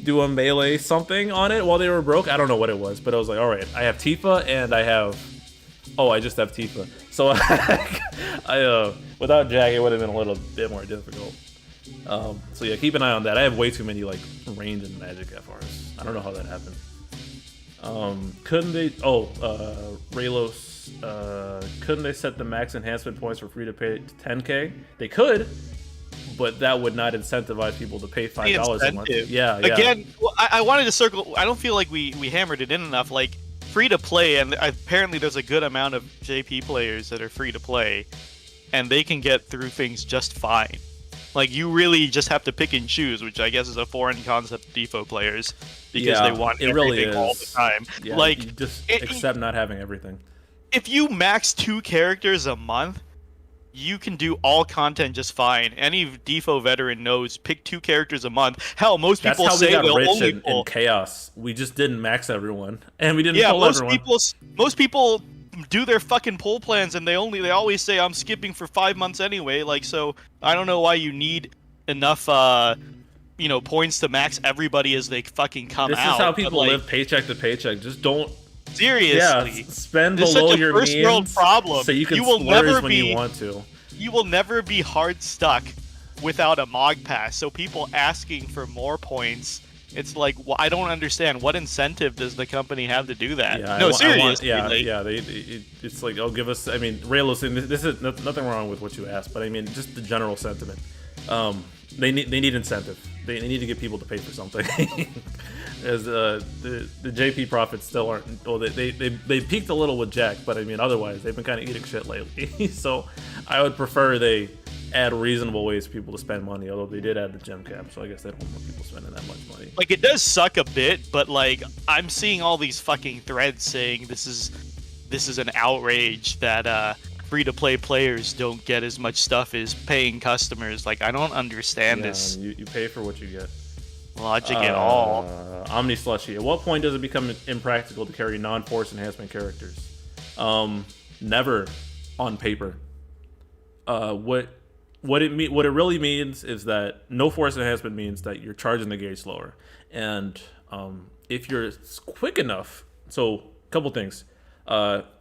do a melee something on it while they were broke. I don't know what it was, but I was like, all right, I have Tifa and I just have Tifa. So I without Jack, it would have been a little bit more difficult. So yeah, keep an eye on that. I have way too many like range and magic FRs. I don't know how that happened. Couldn't they? Raylos. Couldn't they set the max enhancement points for free to pay 10k? They could, but that would not incentivize people to pay $5 a month. Yeah.
Again, I wanted to circle. I don't feel like we hammered it in enough. Like, free to play, and apparently there's a good amount of JP players that are free to play, and they can get through things just fine. Like, you really just have to pick and choose, which I guess is a foreign concept to Defo players, because they want everything really all the time.
Yeah,
like,
you just accept not having everything.
If you max 2 characters a month, you can do all content just fine. Any Defo veteran knows, pick 2 characters a month. Hell, most people say they'll only pull.
In Chaos. We just didn't max everyone, and we didn't pull everyone.
Most people do their fucking pull plans, and they always say, I'm skipping for 5 months anyway. Like, so I don't know why you need points to max everybody as they fucking come
This
out.
is how people live paycheck to paycheck. Just don't.
Seriously,
spend
this is
below
such a
your
first
means
world problem.
so you can
will
splurge
never
when you want to.
You will never be hard stuck without a Mog Pass. So people asking for more points, it's like, well, I don't understand. What incentive does the company have to do that?
Yeah,
seriously.
It's like, oh, give us. I mean, Raylo's saying this is nothing wrong with what you asked, but I mean, just the general sentiment. They need incentive. They need to get people to pay for something. As the JP profits still aren't. Well, they peaked a little with Jack, but I mean, otherwise they've been kind of eating shit lately. So I would prefer they add reasonable ways for people to spend money. Although they did add the gem cap, so I guess they don't want people spending that much money.
Like, it does suck a bit, but like, I'm seeing all these fucking threads saying this is an outrage that free-to-play players don't get as much stuff as paying customers. Like, I don't understand this.
You pay for what you get.
Logic at all.
Omni Slushy. At what point does it become impractical to carry non-force enhancement characters? Never on paper. What it really means is that no force enhancement means that you're charging the gauge slower, and if you're quick enough. So, a couple things.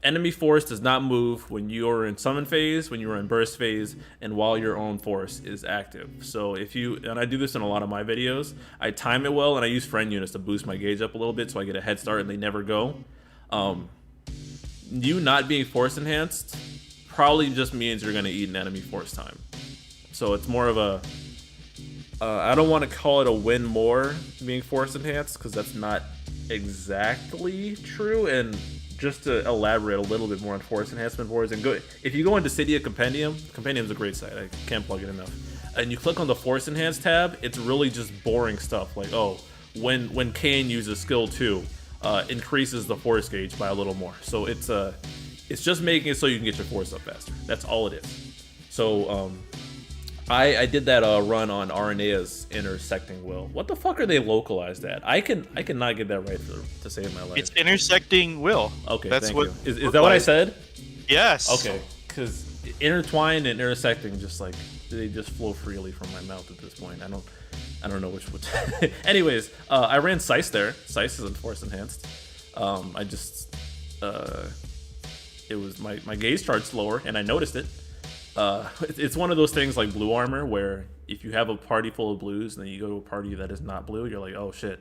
Enemy force does not move when you're in summon phase, when you're in burst phase, and while your own force is active. So and I do this in a lot of my videos, I time it well, and I use friend units to boost my gauge up a little bit so I get a head start and they never go. You not being force enhanced probably just means you're going to eat an enemy force time. So it's more of a, I don't want to call it a win more being force enhanced, because that's not exactly true. And just to elaborate a little bit more on force enhancement boards, and if you go into Cydia Compendium's a great site, I can't plug it enough, and you click on the force enhanced tab, it's really just boring stuff like, oh, when Kane uses skill 2, increases the force gauge by a little more. So it's just making it so you can get your force up faster. That's all it is. So I did that run on Arenea's intersecting will. What the fuck are they localized at? I cannot get that right to save my life.
It's intersecting will.
Okay,
that's
thank
what.
you. Is that what I said?
Yes.
Okay, because intertwined and intersecting just like they just flow freely from my mouth at this point. I don't know which would. Anyways, I ran Sice there. Sice isn't force enhanced. I just it was my gaze charged slower, and I noticed it. It's one of those things like blue armor, where if you have a party full of blues and then you go to a party that is not blue, you're like, oh shit,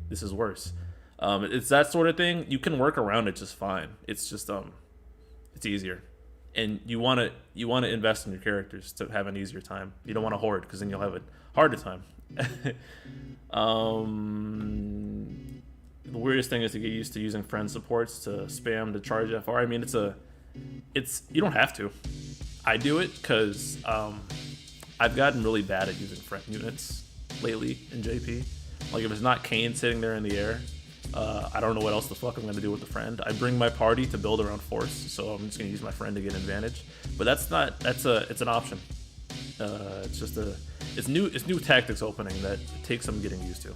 this is worse. It's that sort of thing. You can work around it just fine. It's just it's easier, and you want to invest in your characters to have an easier time. You don't want to hoard, because then you'll have a harder time. The weirdest thing is to get used to using friend supports to spam to charge FR. I mean, it's you don't have to. I do it because I've gotten really bad at using friend units lately in JP. Like, if it's not Kane sitting there in the air, I don't know what else the fuck I'm going to do with the friend. I bring my party to build around force, so I'm just going to use my friend to get an advantage. But it's an option. It's new tactics opening that takes some getting used to.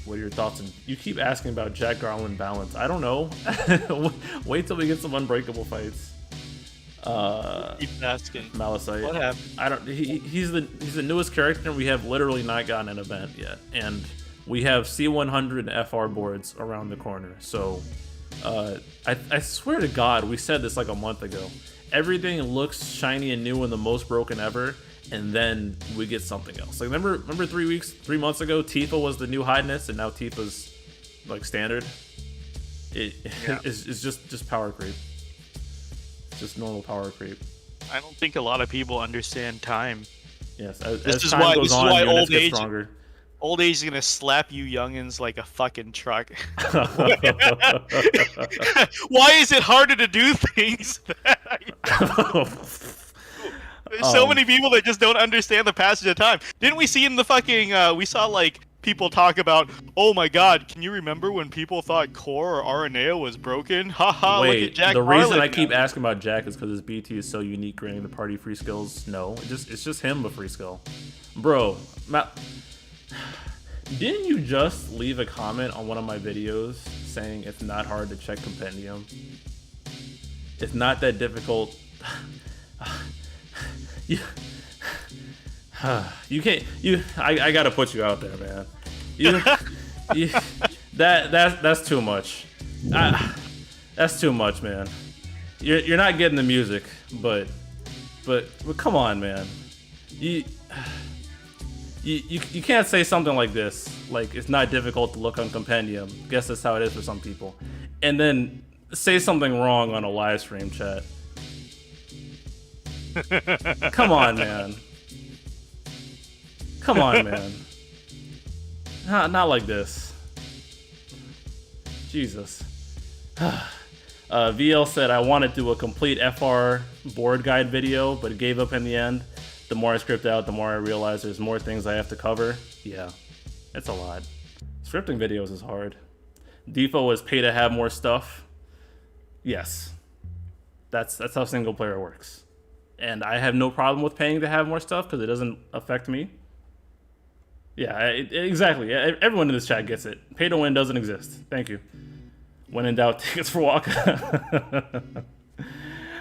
What are your thoughts? You keep asking about Jack Garland balance. I don't know. Wait till we get some unbreakable fights.
Keep asking.
Malicite.
What happened?
He's the newest character, and we have literally not gotten an event yet. And we have C100 and FR boards around the corner. So I swear to God, we said this like a month ago. Everything looks shiny and new and the most broken ever, and then we get something else. Like, remember 3 months ago, Tifa was the new hotness, and now Tifa's like standard. It's just power creep. It's just normal power creep.
I don't think a lot of people understand time.
Yes,
this is why old age is gonna slap you youngins like a fucking truck. Why is it harder to do things? There's so many people that just don't understand the passage of time. Didn't we see in the fucking? We saw like people talk about, oh my god, can you remember when people thought Core or Aranea was broken? Haha, look at Jack.
The reason I keep asking about Jack is because his BT is so unique, granting the party free skills. No, it's just him a free skill, bro. Didn't you just leave a comment on one of my videos saying it's not hard to check Compendium? It's not that difficult. You can't. I gotta put you out there, man. You that's too much. That's too much, man. You're not getting the music, but come on, man. You can't say something like this. Like, it's not difficult to look on Compendium. Guess that's how it is for some people. And then say something wrong on a live stream chat. Come on, man. Come on, man. Not like this. Jesus. VL said, I wanted to do a complete FR board guide video, but gave up in the end. The more I script out, the more I realize there's more things I have to cover. Yeah, it's a lot. Scripting videos is hard. Defo is pay to have more stuff. Yes. That's how single player works. And I have no problem with paying to have more stuff because it doesn't affect me. Yeah, exactly. Everyone in this chat gets it. Pay to win doesn't exist. Thank you. When in doubt, tickets for Wakka.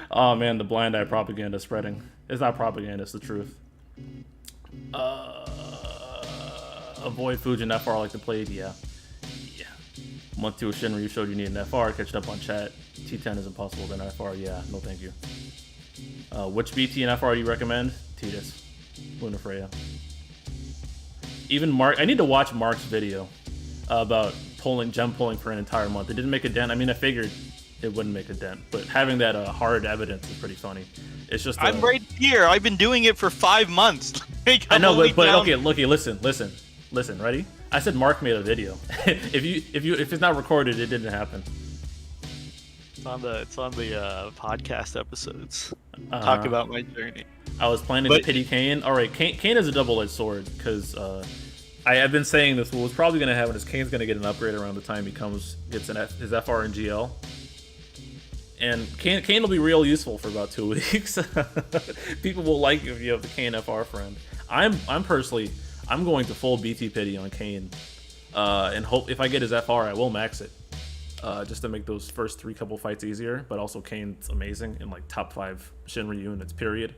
Oh man, the blind eye propaganda spreading. It's not propaganda, it's the truth. Avoid Fujin FR like the plague, yeah. Month 2 of Shinryu showed you need an FR, catch up on chat. T10 is impossible, then FR, yeah, no thank you. Which BT and FR do you recommend? Titus. Luna Freya. Even Mark, I need to watch Mark's video about gem pulling for an entire month. It didn't make a dent. I mean, I figured it wouldn't make a dent, but having that hard evidence is pretty funny. It's just
I'm right here. I've been doing it for 5 months.
I know, but okay, listen, ready? I said Mark made a video. if it's not recorded, it didn't happen.
It's on the podcast episodes. Talk about my journey.
I was planning to pity Kane. All right, Kane is a double-edged sword because I've been saying this. What's probably going to happen is Kane's going to get an upgrade around the time he gets his FR and GL. And Kane will be real useful for about 2 weeks. People will like you if you have the Kane FR friend. I'm going to full BT pity on Kane, and hope if I get his FR, I will max it, just to make those first 3 couple fights easier. But also Kane's amazing in like top 5 Shinryu units. Period.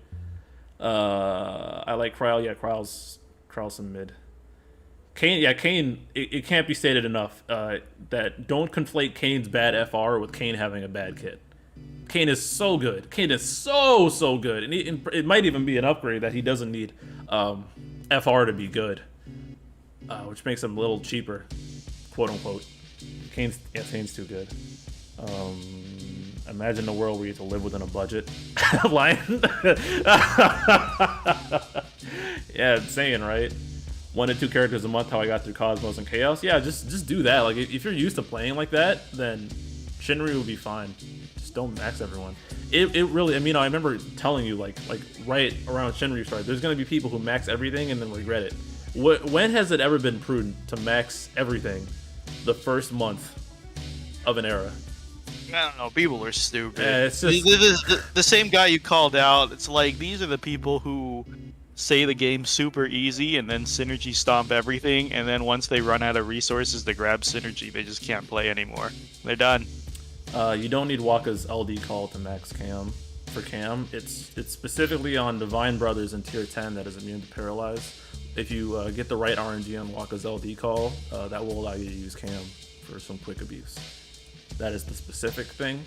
I like Kryle. Yeah, Kryle's some mid. Kane, yeah, Kane. It can't be stated enough that don't conflate Kane's bad FR with Kane having a bad kit. Kane is so good. Kane is so good, and it might even be an upgrade that he doesn't need FR to be good, which makes him a little cheaper, quote unquote. Kane's too good. Imagine a world where you have to live within a budget. Lion. Yeah, insane, right? 1 to 2 characters a month. How I got through Cosmos and Chaos. Yeah, just do that. Like if you're used to playing like that, then Shinryu will be fine. Just don't max everyone. It really. I mean, I remember telling you like right around Shinryu start, there's gonna be people who max everything and then regret it. When has it ever been prudent to max everything the first month of an era?
I don't know. People are stupid.
Yeah, it's just
the same guy you called out. It's like these are the people who say the game's super easy and then synergy stomp everything, and then once they run out of resources to grab synergy, they just can't play anymore. They're done.
You don't need Wakka's LD call to max Cam. For Cam, it's specifically on Divine Brothers in tier 10 that is immune to paralyze. If you get the right RNG on Wakka's LD call, that will allow you to use Cam for some quick abuse. That is the specific thing.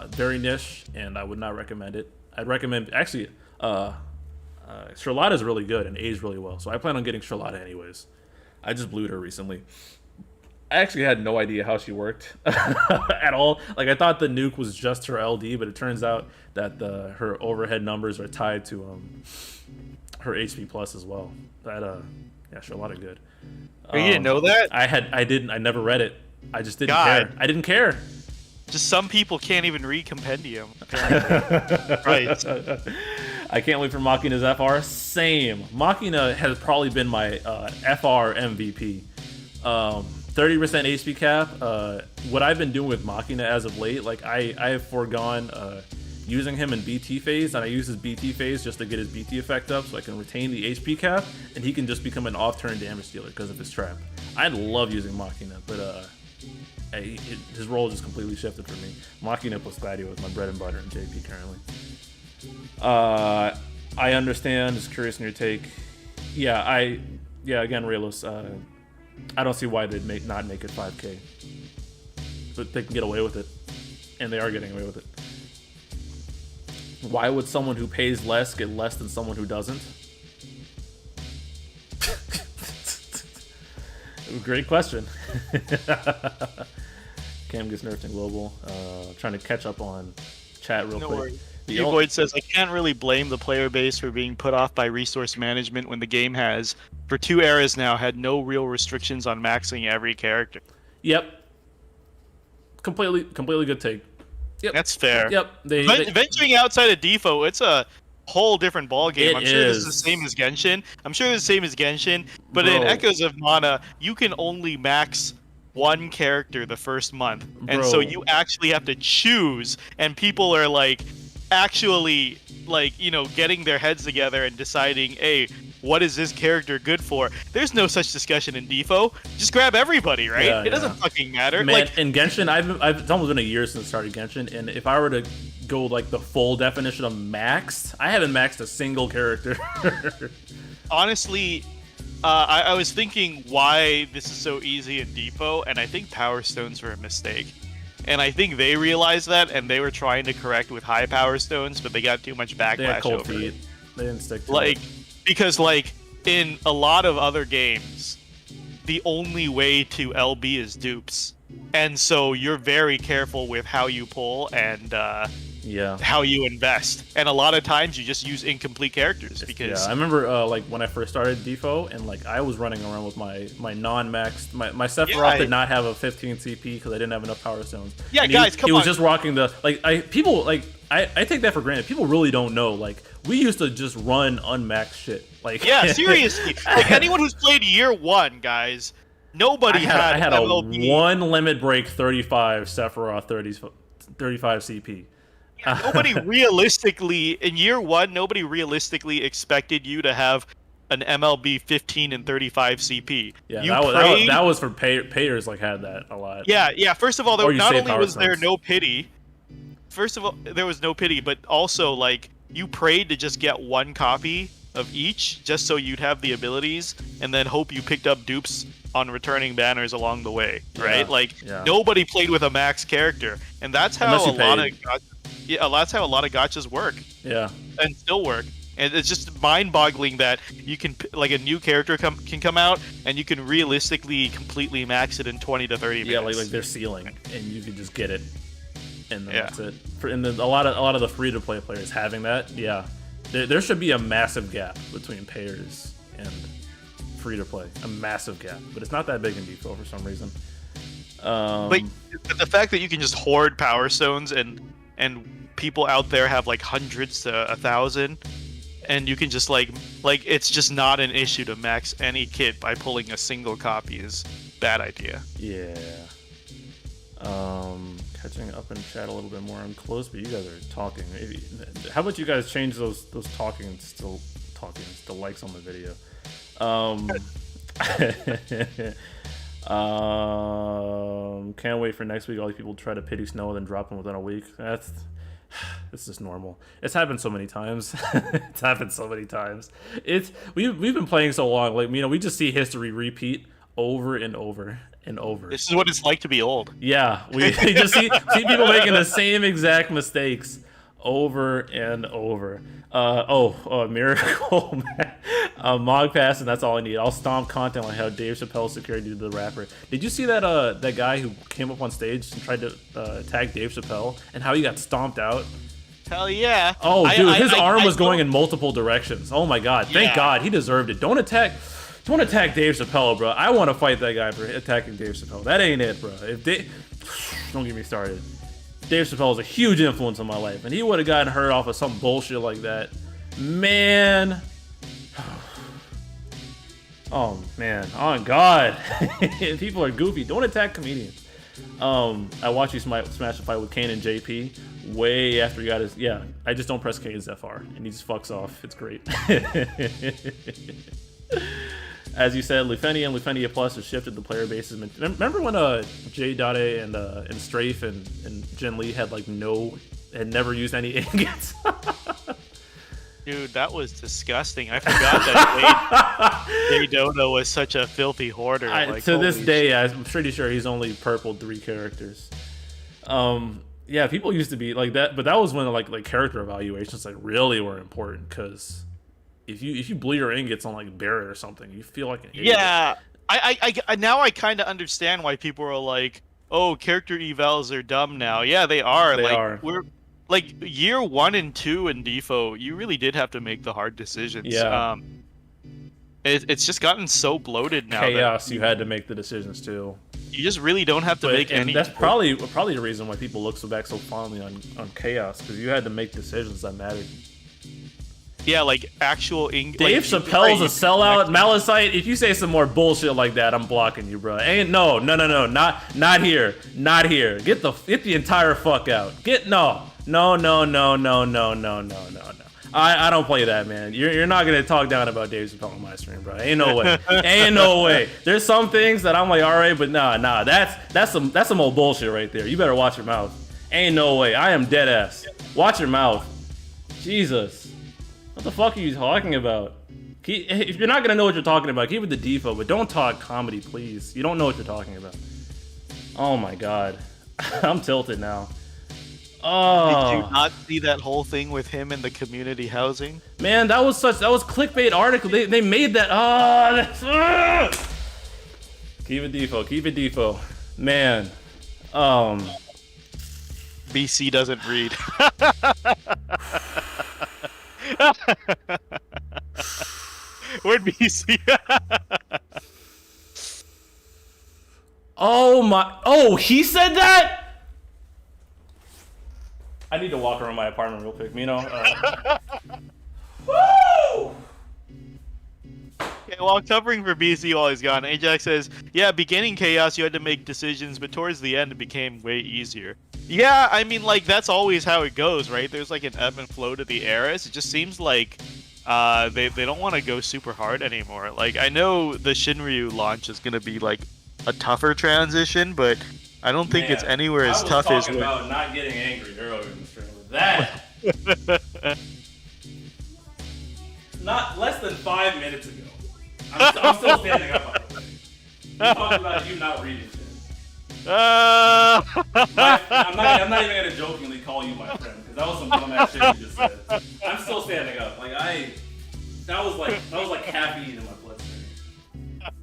Very niche, and I would not recommend it. I'd recommend, actually, Charlotta's really good and aged really well, so I plan on getting Charlotta anyways. I just blued her recently. I actually had no idea how she worked at all. Like, I thought the nuke was just her LD, but it turns out that her overhead numbers are tied to her HP plus as well. Yeah, Charlotta good.
You didn't know that?
I didn't. I never read it. I just didn't care. I didn't care.
Just some people can't even read Compendium. Right.
I can't wait for Machina's FR. Same. Machina has probably been my FR MVP. 30% HP cap. What I've been doing with Machina as of late, like I have foregone using him in BT phase, and I use his BT phase just to get his BT effect up so I can retain the HP cap, and he can just become an off-turn damage dealer because of his trap. I love using Machina, but his role just completely shifted for me. Machina plus Gladio is my bread and butter in JP currently. I understand, just curious in your take. Again, Raylos, I don't see why they'd not make it 5K, but they can get away with it, and they are getting away with it. Why would someone who pays less get less than someone who doesn't? Great question. Cam gets nerfed in global. Trying to catch up on chat real quick.
Void says, I can't really blame the player base for being put off by resource management when the game has, for 2 eras now, had no real restrictions on maxing every character.
Yep. Completely good take. Yep.
That's fair.
Yep.
Venturing outside of Defo, it's a whole different ballgame. I'm sure this is the same as Genshin. But in Echoes of Mana, you can only max 1 character the first month. And so you actually have to choose, and people are like actually like, you know, getting their heads together and deciding, hey, what is this character good for? There's no such discussion in Defo. Just grab everybody, right?
Yeah,
it doesn't fucking matter.
Man,
like
in Genshin, it's almost been a year since I started Genshin, and if I were to go like the full definition of maxed, I haven't maxed a single character.
Honestly, I was thinking why this is so easy in Defo, and I think Power Stones were a mistake. And I think they realized that, and they were trying to correct with high Power Stones, but they got too much backlash
They had cold
over
feet.
it.
They didn't stick to
Like,
it.
because like in a lot of other games, the only way to LB is dupes, and so you're very careful with how you pull and how you invest. And a lot of times you just use incomplete characters because
I remember like when I first started Defo, and like I was running around with my non-maxed my Sephiroth did not have a 15 CP because I didn't have enough Power Stones.
Yeah,
and
guys,
he was just rocking the I take that for granted. People really don't know. Like, we used to just run unmaxed shit. Like,
yeah, seriously. Like, anyone who's played year 1, guys, nobody
I had
MLB.
a 1 limit break 35 Sephiroth 35 CP.
Yeah, nobody realistically in year 1, nobody realistically expected you to have an MLB 15 and 35 CP.
Yeah,
you
that was for payers. Like, had that a lot.
Yeah. First of all, not only was there
stones.
no pity. First of all, there was no pity, but also like you prayed to just get 1 copy of each, just so you'd have the abilities, and then hope you picked up dupes on returning banners along the way, right? Nobody played with a max character, and that's how that's how a lot of gachas work.
Yeah,
and still work. And it's just mind-boggling that you can, like, a new character can come out and you can realistically completely max it in 20 to 30 minutes.
Yeah, like their ceiling, and you can just get it, and then that's it. And then a lot of the free-to-play players having that, there should be a massive gap between payers and free-to-play, a massive gap, but it's not that big in Defo for some reason.
But the fact that you can just hoard Power Stones and people out there have like hundreds to 1,000. And you can just like it's just not an issue to max any kit by pulling a single copy is bad idea.
Yeah. Catching up in chat a little bit more. I'm close, but you guys are talking. How about you guys change those talking still likes on the video? Can't wait for next week. All these people try to pity Snow and then drop him within a week. It's just normal. It's happened so many times. We've been playing so long. Like, we just see history repeat over and over and over.
This is what it's like to be old.
Yeah, we just see people making the same exact mistakes over and over. Miracle, Mog Pass, and that's all I need. I'll stomp content like how Dave Chappelle security did to the rapper. Did you see that guy who came up on stage and tried to attack Dave Chappelle and how he got stomped out?
Hell yeah!
Oh, dude, his arm was going in multiple directions. Oh my god! Thank God, he deserved it. Don't attack Dave Chappelle, bro. I want to fight that guy for attacking Dave Chappelle. That ain't it, bro. Don't get me started. Dave Chappelle is a huge influence on my life, and he would have gotten hurt off of some bullshit like that. Man. Oh, man. Oh, God. People are goofy. Don't attack comedians. I watched you smash a fight with Kane and JP way after he got his... Yeah, I just don't press Kane's FR, and he just fucks off. It's great. As you said, Lufenia and Lufenia Plus has shifted the player bases. Remember when J. Dade and Strafe and Jin Lee had never used any ingots?
Dude, that was disgusting. I forgot that Jay Dodo was such a filthy hoarder. Like,
to this
holy
day,
shit.
I'm pretty sure he's only purpled 3 characters. Yeah, people used to be like that, but that was when like character evaluations like really were important, because if you bleed your ingots on like Barret or something, you feel like an idiot.
Yeah, I now I kind of understand why people are like, oh, character evals are dumb now. Yeah, they are.
They
like
are.
we're like year 1 and 2 in Defo, you really did have to make the hard decisions.
Yeah.
It's just gotten so bloated now.
Chaos,
that
you had to make the decisions too.
you just really don't have to make
And
any.
that's probably the reason why people look back so fondly on Chaos, because you had to make decisions that mattered.
Yeah, like actual
Dave
like,
Chappelle's a sellout. Malicite, if you say some more bullshit like that, I'm blocking you, bro. No, not here, not here. Get the entire fuck out. No. I don't play that, man. You're not gonna talk down about Dave Chappelle on my stream, bro. Ain't no way. Ain't no way. There's some things that I'm like, all right, but nah. That's some old bullshit right there. You better watch your mouth. Ain't no way. I am dead ass. Watch your mouth. Jesus. What the fuck are you talking about? If you're not gonna know what you're talking about, keep it the Defo, but don't talk comedy, please. You don't know what you're talking about. Oh my god. I'm tilted now. Oh.
Did you not see that whole thing with him in the community housing?
Man, that was clickbait article. They made that. Keep it Defo. Man.
BC doesn't read. Where'd BC?
Oh my. Oh, he said that? I need to walk around my apartment real quick, Woo!
Okay, while covering for BC while he's gone, Ajax says, yeah, beginning Chaos, you had to make decisions, but towards the end, it became way easier. Yeah, I mean, like, that's always how it goes, right? There's, like, an ebb and flow to the eras. It just seems like they don't want to go super hard anymore. Like, I know the Shinryu launch is going to be, like, a tougher transition, but I don't think it's anywhere as tough as...
I was talking about not getting angry earlier in the stream with that. Not less than 5 minutes ago. I'm still standing up. You talking about you not reading shit. I'm not even gonna jokingly call you my friend, because that was some dumbass shit you just said. I'm still standing up. Like that was like caffeine in my bloodstream.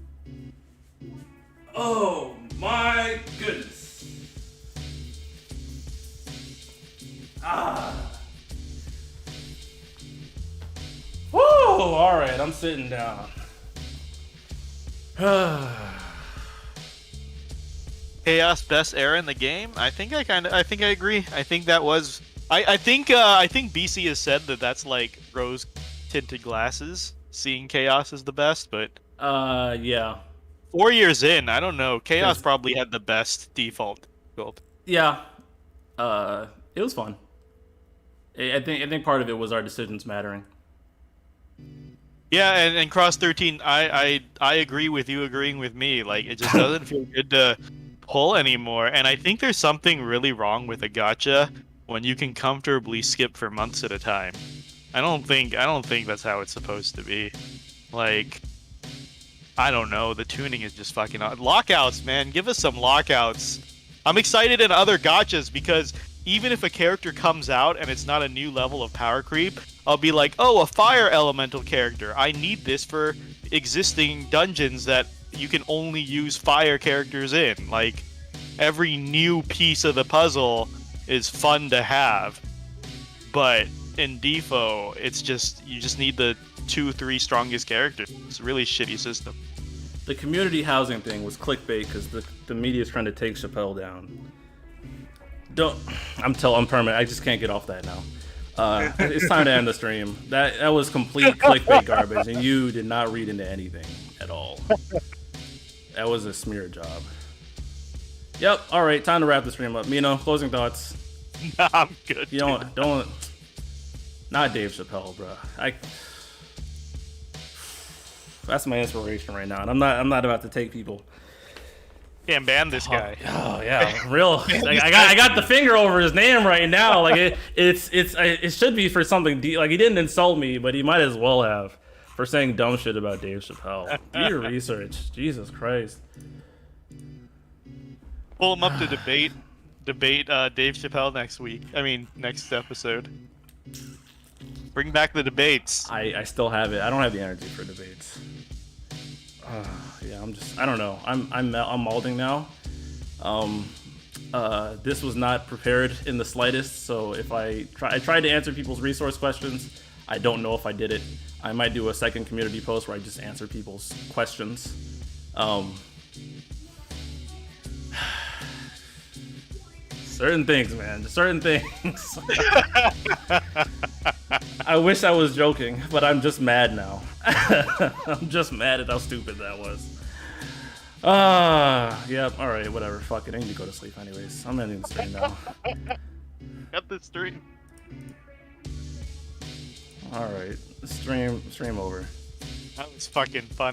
Oh my goodness. Woo! All right, I'm sitting down.
Chaos best era in the game? I think I agree. I think that was I think BC has said that that's like rose tinted glasses. Seeing Chaos is the best, but
yeah.
4 years in, I don't know. Chaos probably had the best default build.
Yeah. It was fun. I think part of it was our decisions mattering.
Yeah, and Cross 13, I agree with you agreeing with me. Like, it just doesn't feel good to pull anymore. And I think there's something really wrong with a gacha when you can comfortably skip for months at a time. I don't think that's how it's supposed to be. Like, I don't know. The tuning is just fucking odd. Lockouts, man. Give us some lockouts. I'm excited in other gachas because even if a character comes out and it's not a new level of power creep, I'll be like, oh, a fire elemental character. I need this for existing dungeons that you can only use fire characters in. Like, every new piece of the puzzle is fun to have. But in Defo, it's just, you just need the 2-3 strongest characters. It's a really shitty system.
The community housing thing was clickbait because the media is trying to take Chappelle down. I'm permanent. I just can't get off that now. It's time to end the stream. That was complete clickbait garbage, and you did not read into anything at all. That was a smear job. Yep. All right. Time to wrap the stream up. Mino, closing thoughts.
Nah, I'm good.
You don't. Not Dave Chappelle, bro. That's my inspiration right now, and I'm not about to take people
Can't ban this guy.
Oh yeah, real. Like, I got the finger over his name right now. Like it should be for something like he didn't insult me, but he might as well have for saying dumb shit about Dave Chappelle. Do your research. Jesus Christ.
Pull him up to debate Dave Chappelle next week. I mean, next episode. Bring back the debates.
I still have it. I don't have the energy for debates. Yeah, I don't know. I'm molding now. This was not prepared in the slightest. So if I tried to answer people's resource questions, I don't know if I did it. I might do a second community post where I just answer people's questions. Certain things, man. Certain things. I wish I was joking, but I'm just mad now. I'm just mad at how stupid that was. Yep, alright, whatever. Fuck it. I need to go to sleep anyways. I'm ending the stream now.
Got the stream.
Alright. Stream over.
That was fucking funny.